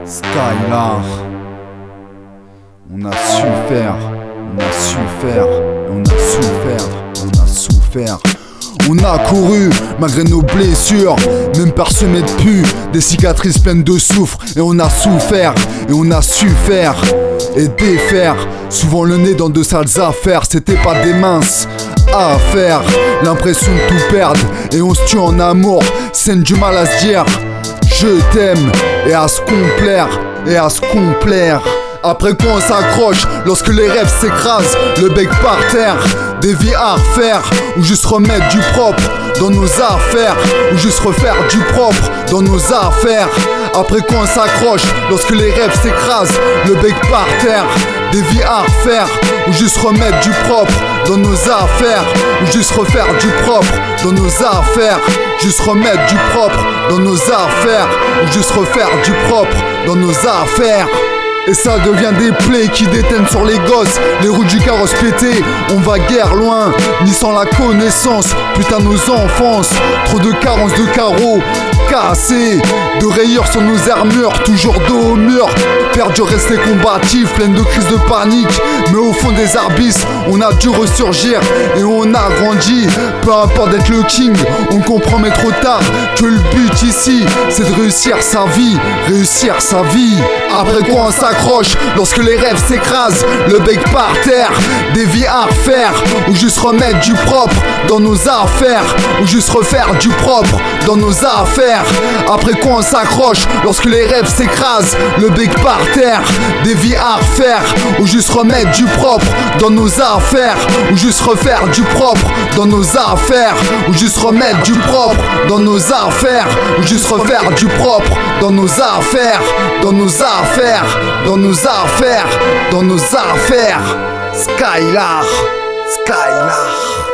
Skylar. On a su faire, on a su faire, on a souffert, on a souffert. On a couru malgré nos blessures, même parsemées de pus, des cicatrices pleines de soufre. Et on a souffert, et on a su faire et défaire, souvent le nez dans de sales affaires. C'était pas des minces affaires, l'impression de tout perdre. Et on se tue en amour, scène du mal à se dire je t'aime, et à se complaire, et à se complaire. Après quoi on s'accroche lorsque les rêves s'écrasent, le bec par terre, des vies à refaire, ou juste remettre du propre dans nos affaires, ou juste refaire du propre dans nos affaires. Après quoi on s'accroche lorsque les rêves s'écrasent, le bec par terre, des vies à refaire, ou juste remettre du propre dans nos affaires, ou juste refaire du propre dans nos affaires, juste remettre du propre dans nos affaires, ou juste refaire du propre dans nos affaires. Et ça devient des plaies qui détiennent sur les gosses, les roues du carrosse pétées. On va guère loin, ni sans la connaissance. Putain nos enfances, trop de carences de carreaux cassés, de rayures sur nos armures, toujours dos au mur. Perdu rester combatif, pleine de crises de panique. Mais au fond des abysses, on a dû ressurgir et on a grandi. Peu importe d'être le king, on comprend mais trop tard que le but ici, c'est de réussir sa vie, réussir sa vie. Après quoi on s'accroche lorsque les rêves s'écrasent, le bec par terre, des vies à refaire, ou juste remettre du propre dans nos affaires, ou juste refaire du propre dans nos affaires. Après quoi on s'accroche lorsque les rêves s'écrasent, le bec par terre, des vies à refaire, ou juste remettre du propre dans nos affaires, ou juste refaire du propre dans nos affaires, ou juste remettre du propre dans nos affaires, ou juste refaire du propre dans nos affaires, dans nos affaires, dans nos affaires, dans nos affaires. Skylar, Skylar.